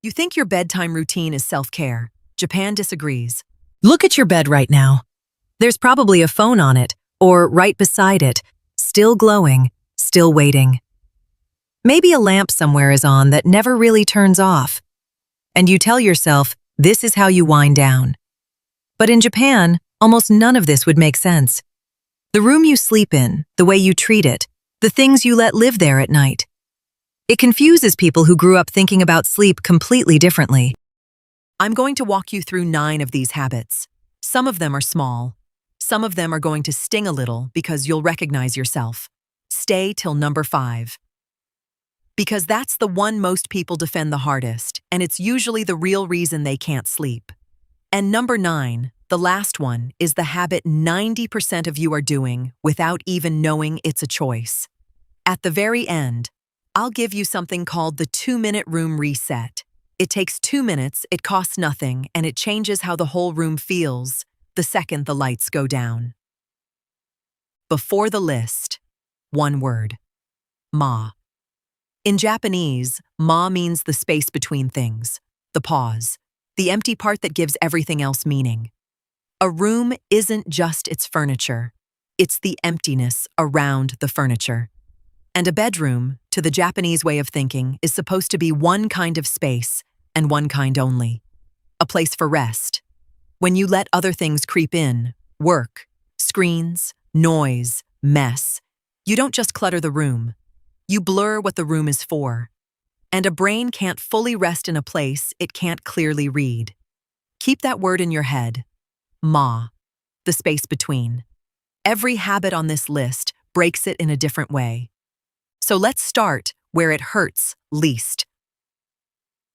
You think your bedtime routine is self-care. Japan disagrees. Look at your bed right now. There's probably a phone on it, or right beside it, still glowing, still waiting. Maybe a lamp somewhere is on that never really turns off. And you tell yourself, this is how you wind down. But in Japan, almost none of this would make sense. The room you sleep in, the way you treat it, the things you let live there at night. It confuses people who grew up thinking about sleep completely differently. I'm going to walk you through 9 of these habits. Some of them are small. Some of them are going to sting a little because you'll recognize yourself. Stay till number 5. Because that's the one most people defend the hardest, and it's usually the real reason they can't sleep. And number 9, the last one, is the habit 90% of you are doing without even knowing it's a choice. At the very end, I'll give you something called the 2-minute room reset. It takes 2 minutes, it costs nothing, and it changes how the whole room feels the second the lights go down. Before the list, one word: ma. In Japanese, ma means the space between things, the pause, the empty part that gives everything else meaning. A room isn't just its furniture, it's the emptiness around the furniture. And a bedroom, to the Japanese way of thinking, is supposed to be one kind of space, and one kind only. A place for rest. When you let other things creep in, work, screens, noise, mess, you don't just clutter the room. You blur what the room is for. And a brain can't fully rest in a place it can't clearly read. Keep that word in your head. Ma. The space between. Every habit on this list breaks it in a different way. So let's start where it hurts least.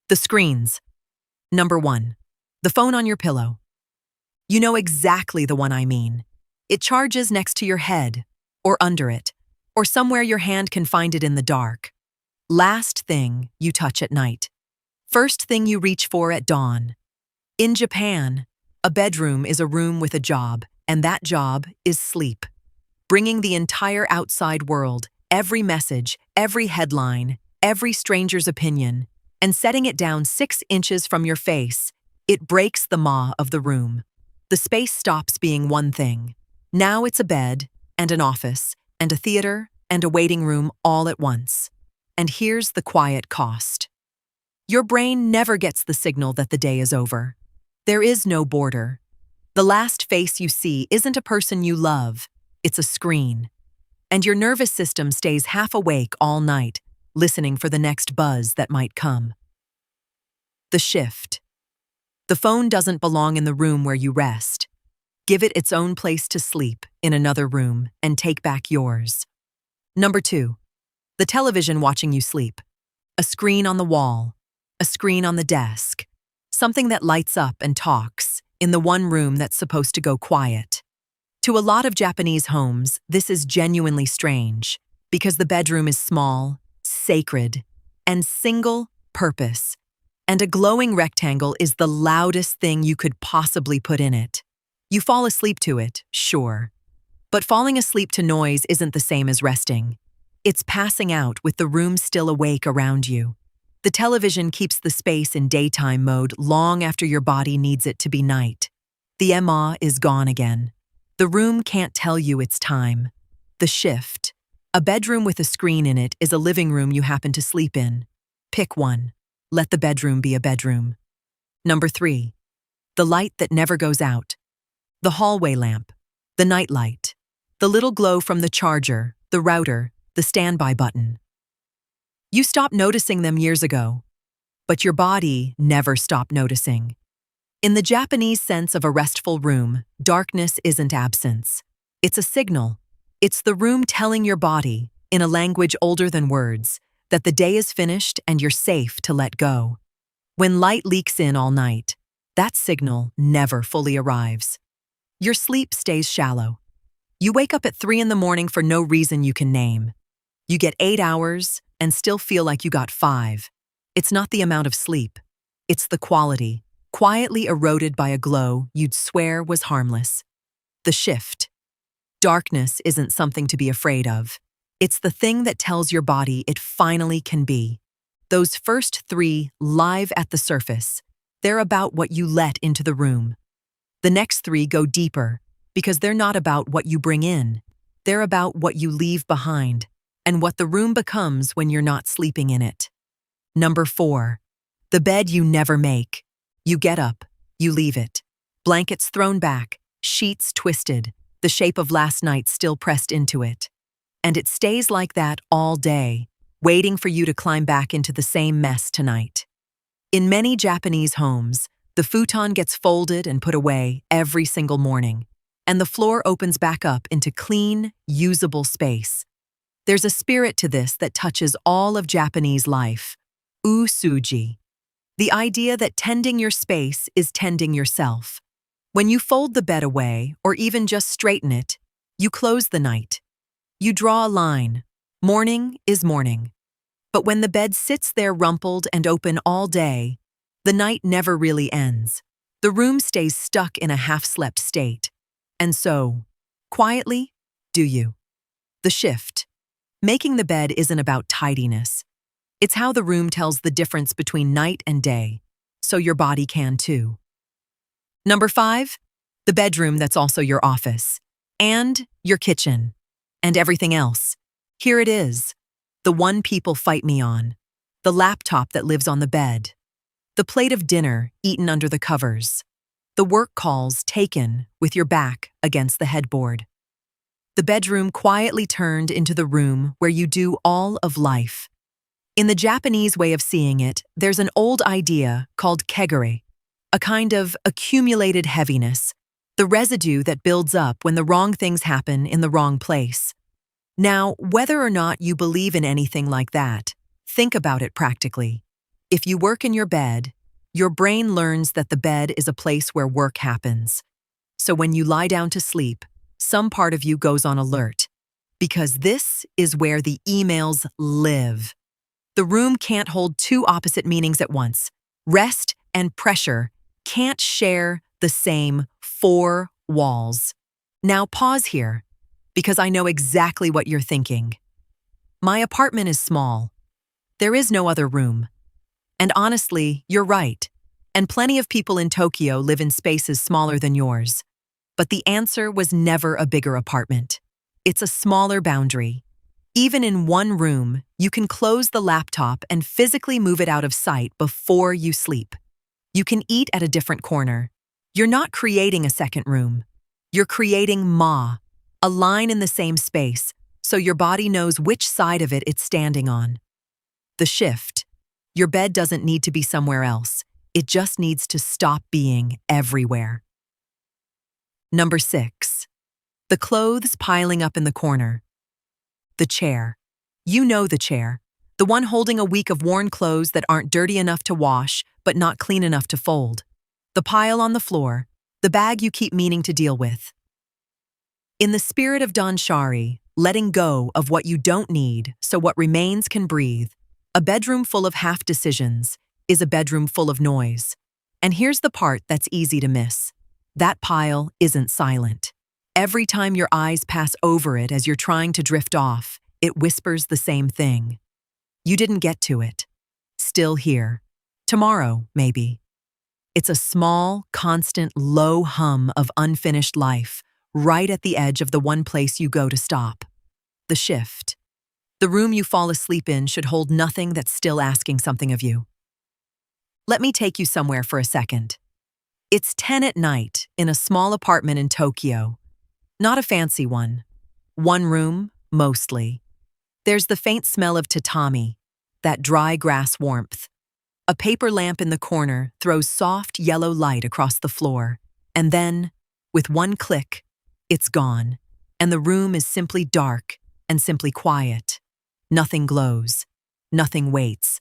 The screens. Number 1. The phone on your pillow. You know exactly the one I mean. It charges next to your head, or under it, or somewhere your hand can find it in the dark. Last thing you touch at night. First thing you reach for at dawn. In Japan, a bedroom is a room with a job, and that job is sleep. Bringing the entire outside world, every message, every headline, every stranger's opinion, and setting it down 6 inches from your face, it breaks the ma of the room. The space stops being one thing. Now it's a bed, and an office, and a theater, and a waiting room all at once. And here's the quiet cost. Your brain never gets the signal that the day is over. There is no border. The last face you see isn't a person you love, it's a screen. And your nervous system stays half awake all night, listening for the next buzz that might come. The shift. The phone doesn't belong in the room where you rest. Give it its own place to sleep in another room and take back yours. Number 2. The television watching you sleep. A screen on the wall, a screen on the desk, something that lights up and talks in the one room that's supposed to go quiet. To a lot of Japanese homes, this is genuinely strange because the bedroom is small, sacred, and single-purpose, and a glowing rectangle is the loudest thing you could possibly put in it. You fall asleep to it, sure, but falling asleep to noise isn't the same as resting. It's passing out with the room still awake around you. The television keeps the space in daytime mode long after your body needs it to be night. The Emma is gone again. The room can't tell you it's time. The shift. A bedroom with a screen in it is a living room you happen to sleep in. Pick one. Let the bedroom be a bedroom. Number 3. The light that never goes out. The hallway lamp. The night light. The little glow from the charger, the router, the standby button. You stopped noticing them years ago, but your body never stopped noticing. In the Japanese sense of a restful room, darkness isn't absence. It's a signal. It's the room telling your body, in a language older than words, that the day is finished and you're safe to let go. When light leaks in all night, that signal never fully arrives. Your sleep stays shallow. You wake up at 3 in the morning for no reason you can name. You get 8 hours and still feel like you got 5. It's not the amount of sleep. It's the quality, quietly eroded by a glow you'd swear was harmless. The shift. Darkness isn't something to be afraid of. It's the thing that tells your body it finally can be. Those first three live at the surface. They're about what you let into the room. The next three go deeper because they're not about what you bring in. They're about what you leave behind and what the room becomes when you're not sleeping in it. Number 4. The bed you never make. You get up, you leave it. Blankets thrown back, sheets twisted, the shape of last night still pressed into it. And it stays like that all day, waiting for you to climb back into the same mess tonight. In many Japanese homes, the futon gets folded and put away every single morning, and the floor opens back up into clean, usable space. There's a spirit to this that touches all of Japanese life. Oosouji. The idea that tending your space is tending yourself. When you fold the bed away, or even just straighten it, you close the night. You draw a line. Morning is morning. But when the bed sits there rumpled and open all day, the night never really ends. The room stays stuck in a half-slept state. And so, quietly, do you? The shift. Making the bed isn't about tidiness. It's how the room tells the difference between night and day, so your body can too. Number 5, the bedroom that's also your office, and your kitchen, and everything else. Here it is, the one people fight me on, the laptop that lives on the bed, the plate of dinner eaten under the covers, the work calls taken with your back against the headboard. The bedroom quietly turned into the room where you do all of life. In the Japanese way of seeing it, there's an old idea called Kegare, a kind of accumulated heaviness, the residue that builds up when the wrong things happen in the wrong place. Now, whether or not you believe in anything like that, think about it practically. If you work in your bed, your brain learns that the bed is a place where work happens. So when you lie down to sleep, some part of you goes on alert, because this is where the emails live. The room can't hold two opposite meanings at once. Rest and pressure can't share the same 4 walls. Now pause here, because I know exactly what you're thinking. My apartment is small. There is no other room. And honestly, you're right. And plenty of people in Tokyo live in spaces smaller than yours. But the answer was never a bigger apartment. It's a smaller boundary. Even in one room, you can close the laptop and physically move it out of sight before you sleep. You can eat at a different corner. You're not creating a second room. You're creating a line in the same space, so your body knows which side of it it's standing on. The shift. Your bed doesn't need to be somewhere else. It just needs to stop being everywhere. Number 6. The clothes piling up in the corner. The chair. You know the chair. The one holding a week of worn clothes that aren't dirty enough to wash, but not clean enough to fold. The pile on the floor. The bag you keep meaning to deal with. In the spirit of Danshari, letting go of what you don't need so what remains can breathe, a bedroom full of half decisions is a bedroom full of noise. And here's the part that's easy to miss. That pile isn't silent. Every time your eyes pass over it as you're trying to drift off, it whispers the same thing. You didn't get to it. Still here. Tomorrow, maybe. It's a small, constant, low hum of unfinished life, right at the edge of the one place you go to stop. The shift. The room you fall asleep in should hold nothing that's still asking something of you. Let me take you somewhere for a second. It's 10 at night in a small apartment in Tokyo. Not a fancy one. One room, mostly. There's the faint smell of tatami, that dry grass warmth. A paper lamp in the corner throws soft yellow light across the floor, and then, with one click, it's gone, and the room is simply dark and simply quiet. Nothing glows. Nothing waits.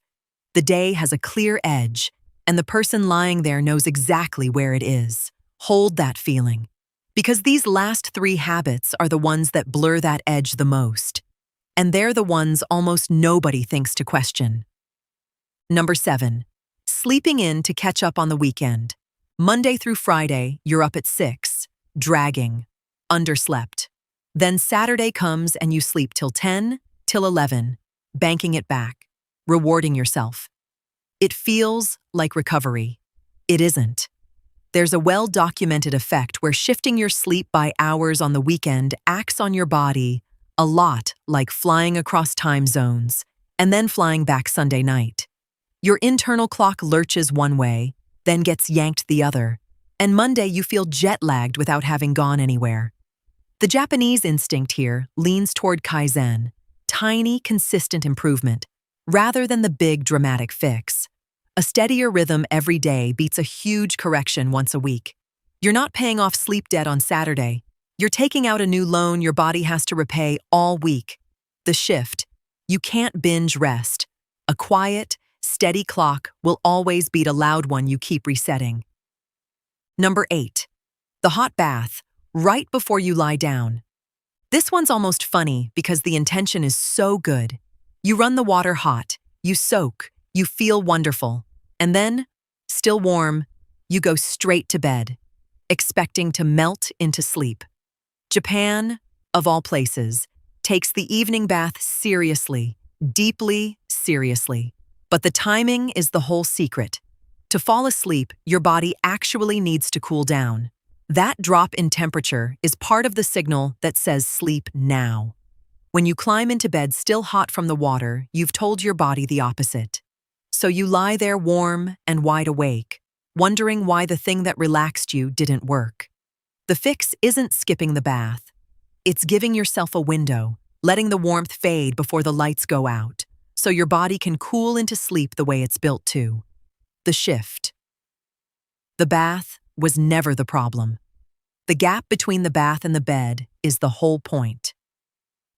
The day has a clear edge, and the person lying there knows exactly where it is. Hold that feeling. Because these last 3 habits are the ones that blur that edge the most. And they're the ones almost nobody thinks to question. Number 7. Sleeping in to catch up on the weekend. Monday through Friday, you're up at 6, dragging, underslept. Then Saturday comes and you sleep till 10, till 11, banking it back. rewarding yourself. It feels like recovery. It isn't. There's a well-documented effect where shifting your sleep by hours on the weekend acts on your body a lot like flying across time zones and then flying back Sunday night. Your internal clock lurches one way, then gets yanked the other, and Monday you feel jet-lagged without having gone anywhere. The Japanese instinct here leans toward kaizen, tiny, consistent improvement, rather than the big, dramatic fix. A steadier rhythm every day beats a huge correction once a week. You're not paying off sleep debt on Saturday. You're taking out a new loan your body has to repay all week. The shift. You can't binge rest. A quiet, steady clock will always beat a loud one you keep resetting. Number 8. The hot bath, right before you lie down. This one's almost funny because the intention is so good. You run the water hot, you soak, you feel wonderful, and then, still warm, you go straight to bed, expecting to melt into sleep. Japan, of all places, takes the evening bath seriously, deeply seriously. But the timing is the whole secret. To fall asleep, your body actually needs to cool down. That drop in temperature is part of the signal that says sleep now. When you climb into bed still hot from the water, you've told your body the opposite. So you lie there warm and wide awake, wondering why the thing that relaxed you didn't work. The fix isn't skipping the bath. It's giving yourself a window, letting the warmth fade before the lights go out, so your body can cool into sleep the way it's built to. The shift. The bath was never the problem. The gap between the bath and the bed is the whole point.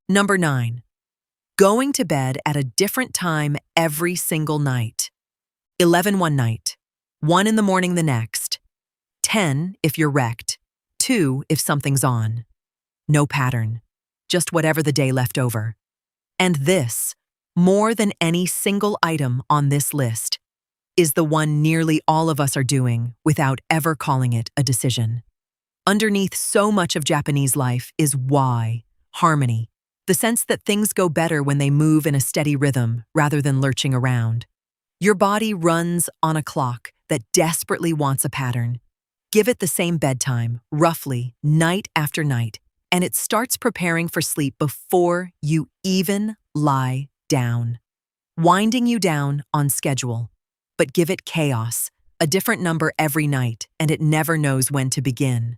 Number 9. Going to bed at a different time every single night. 11 one night, 1 in the morning the next, 10 if you're wrecked, 2 if something's on. No pattern, just whatever the day left over. And this, more than any single item on this list, is the one nearly all of us are doing without ever calling it a decision. Underneath so much of Japanese life is why, harmony, the sense that things go better when they move in a steady rhythm rather than lurching around. Your body runs on a clock that desperately wants a pattern. Give it the same bedtime, roughly, night after night, and it starts preparing for sleep before you even lie down. Winding you down on schedule. But give it chaos, a different number every night, and it never knows when to begin.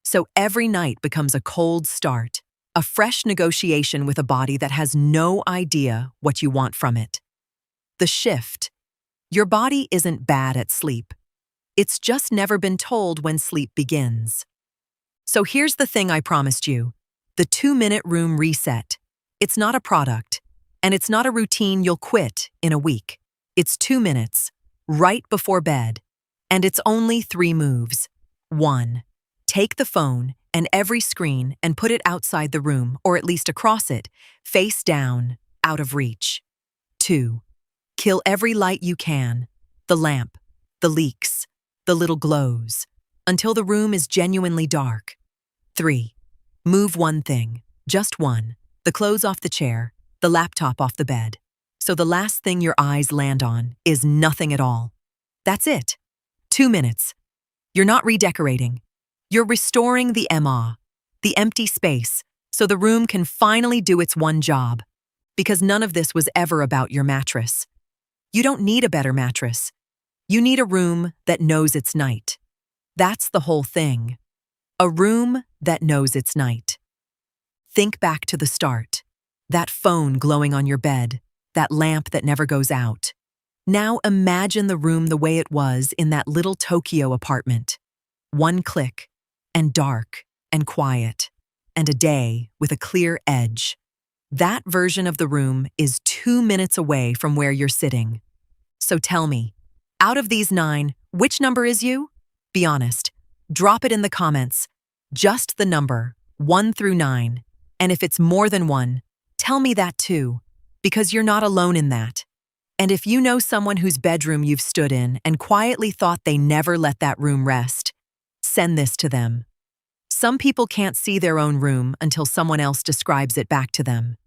So every night becomes a cold start, a fresh negotiation with a body that has no idea what you want from it. The shift. Your body isn't bad at sleep. It's just never been told when sleep begins. So here's the thing I promised you, the 2-minute room reset. It's not a product, and it's not a routine you'll quit in a week. It's 2 minutes, right before bed, and it's only 3 moves. 1. Take the phone and every screen and put it outside the room, or at least across it, face down, out of reach. 2. Kill every light you can, the lamp, the leaks, the little glows, until the room is genuinely dark. 3. Move one thing, just one, the clothes off the chair, the laptop off the bed. So the last thing your eyes land on is nothing at all. That's it. 2 minutes. You're not redecorating. You're restoring the the empty space, so the room can finally do its one job. Because none of this was ever about your mattress. You don't need a better mattress. You need a room that knows it's night. That's the whole thing. A room that knows it's night. Think back to the start. That phone glowing on your bed, that lamp that never goes out. Now imagine the room the way it was in that little Tokyo apartment. One click, and dark, and quiet, and a day with a clear edge. That version of the room is 2 minutes away from where you're sitting. So tell me, out of these 9, which number is you? Be honest. Drop it in the comments. Just the number, 1 through 9. And if it's more than 1, tell me that too, because you're not alone in that. And if you know someone whose bedroom you've stood in and quietly thought they never let that room rest, send this to them. Some people can't see their own room until someone else describes it back to them.